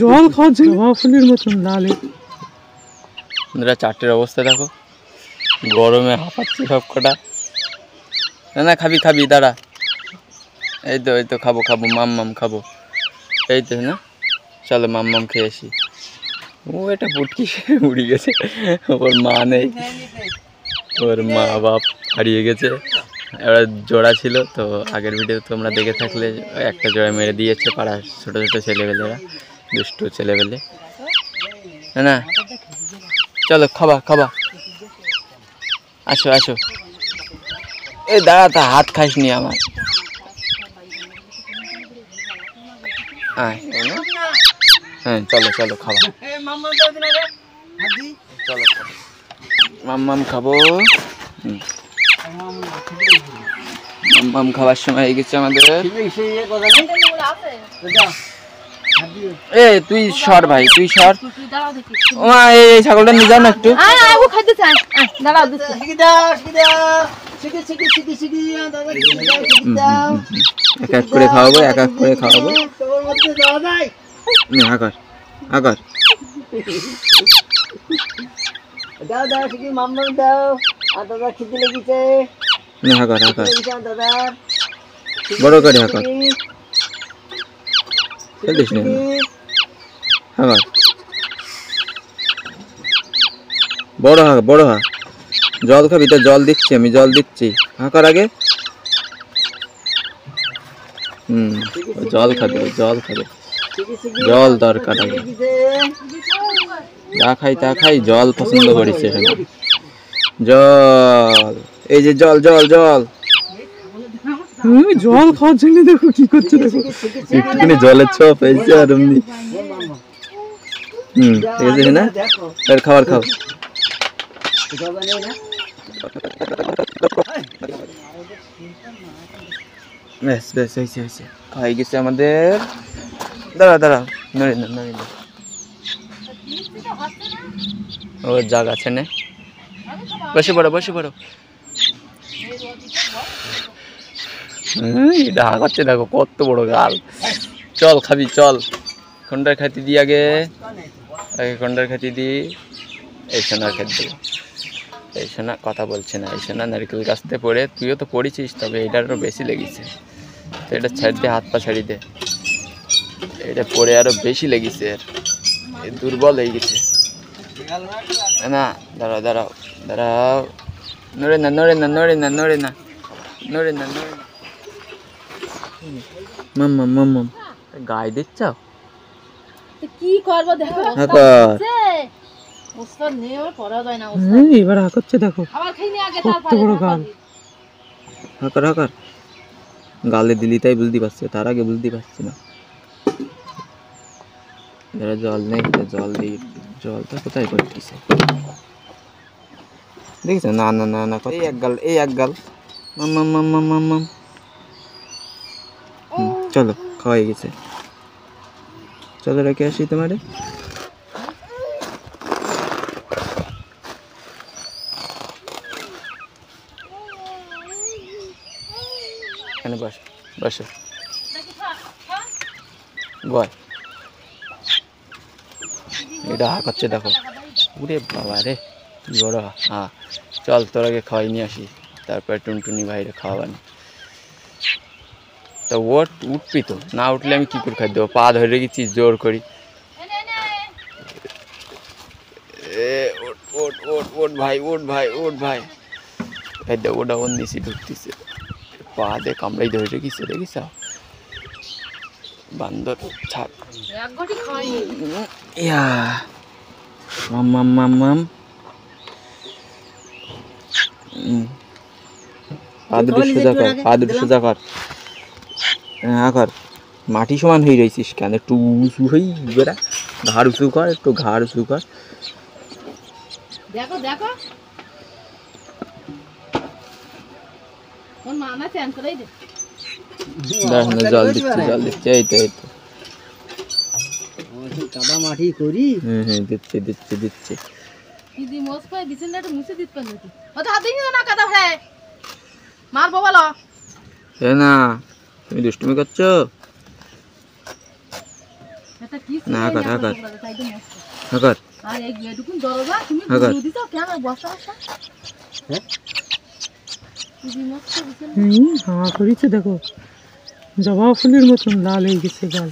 জল খাওয়াচ্ছে জবা ফুলের মতন লাল। চারটের অবস্থা দেখো, গরমে হাঁপাচ্ছে সব কটা। না না খাবি খাবি, দাঁড়া। এই তো খাবো খাবো, মাম খাবো। এই তো না, চলো মাম খেয়ে আসি। ও এটা পুটকি উড়ে গেছে, ওর মা নেই, ওর মা বাপ হারিয়ে গেছে। এবার জোড়া ছিল তো, আগের ভিডিও তোমরা দেখে থাকলে একটা জোড়া মেরে দিয়েছে পাড়ার ছোটো ছোটো ছেলেবেলেরা, দুষ্টু ছেলেবেলে। না চলো খাবা খাবা, আসো আসো। এই দাঁড়া, তা হাত খাস নি আমার। হ্যাঁ চলো চলো খাবা, চলো মাম খাবো। মাম খাবার সময় হয়ে গেছে আমাদের। এ তুই সর ভাই, তুই সর। এই ছাগলটা নিয়ে যাও না একটু। এক এক করে খাওয়াবো, এক এক করে খাওয়াবো। হাকার হাকার দাও দাও শিখি মাম দাও। আর দাদা খিদে লেগেছে। হাকার হাকার দাদা বড় করে হাকার। খেলিস না হাকার, বড় হা বড় হা। জল খাবি তো? জল দিচ্ছি আমি, জল দিচ্ছি। হাকার আগে। জল খাবে, জল খাবে, জল দরকার আগে। যা খাই তা খাই, জল পছন্দ করেছে জল। এই যে জল জল জল, জল খাওয়ার জন্য দেখো কি করছে, দেখো একটুখানি জলের ছোপ হয়েছে আর এমনি। ঠিক আছে না, এর খাবার খাও। বেশ বেশ হয়েছে হয়েছে, খাই গেছে আমাদের। দাঁড়া দাঁড়া, নড়ি না নড়ি না, ওর জায়গা আছে না, বসে পড়ো বসে পড়ো। এটা হাঁকাচ্ছে দেখো, কত বড় গাল। চল খাবি চল, খন্ডার খাতি দি আগে, আগে খন্ডার খাতি দি। এই সোনার খাতি দেবো। এই সোনা কথা বলছে না, এই সোনা নারকেল গাছতে পড়ে, তুইও তো পড়েছিস, তবে এটারও বেশি লেগেছে। তো এটা ছাড়ি দে, হাত পা ছাড়ি দে। এটা পড়ে আরো বেশি লেগেছে, এর দুর্বল হয়ে গেছে না। দাঁড়াও দাঁড়াও দাঁড়াও, নড়ে না নড়ে না নড়ে না নড়ে না নড়ে না নড়ে না। মাম মাম মাম গায়ে দিচ্ছ কি করবো দেখো, এবার হাঁকাচ্ছে দেখো, কত বড় গাল। হাঁকার হাঁকার, গালে দিলি তাই বুঝতে পারছে, তার আগে বুঝতে পারছি না। যারা জল নেই, জল দিই। জলটা কোথায় করতেছে দেখছ? না না না না, এই এক গাল, এই এক গাল। মাম মাম মাম মাম মাম মাম। চলো খাওয়াই গেছে, চলো রেখে আসি তোমারে। এখানে বস, বসো বয়। এটা হাঁকাচ্ছে দেখো, উরে বাবা রে, কি বড়। হ্যাঁ চল, তোর আগে খাওয়াই নিয়ে আসি, তারপরে টুনটুনি ভাইরে খাওয়াবানি। তো উঠবি তো, না উঠলে আমি কি করে খাই দেবো? পা ধরে রেখেছি জোর করি। ওট ওট ওট ভাই, ওট ভাই, ওট ভাই। ওটা ওর নিচে ঢুকতেছে, পা দিয়ে কামড়াই ধরে রেখেছে, দেখিস বান্দর ছাড়। ইয়া মাম মাম মাম মাম। পা দুটো সোজা কর, পা দুটো সোজা কর। হ্যাঁ কর, মাটি সমান হয়ে রয়েছিস কেন? একটু উঁচু হই বেড়া, ঘাড় উঁচু কর, একটু ঘাড় উঁচু কর। দেখো দেখো ওর মামা চ্যান করেই দে। জল দিচ্ছে, জল দিচ্ছে, এই তো এই তো কাদা মাটি করি। হ্যাঁ দিচ্ছে দিচ্ছে দিচ্ছে। দিদি মোস করে দিছেন না, একটু মুছে দিতে পারবে। ও তো হাত দিয়ে না কাদা হয়, মারবো বলো। এ না, তুমি দুষ্টুমি করছো। এটা কি না, আকার, আকার। তাই তো মস্ত। হাকার আর এই এটুকুন দরজা তুমি আকার। গুলো দিছো কেন বসা বসা হ্যাঁ? কি মস্ত বিছানা হাওয়া করেছে দেখো, জবা ফুলের মতন লাল হয়ে গেছে গাল।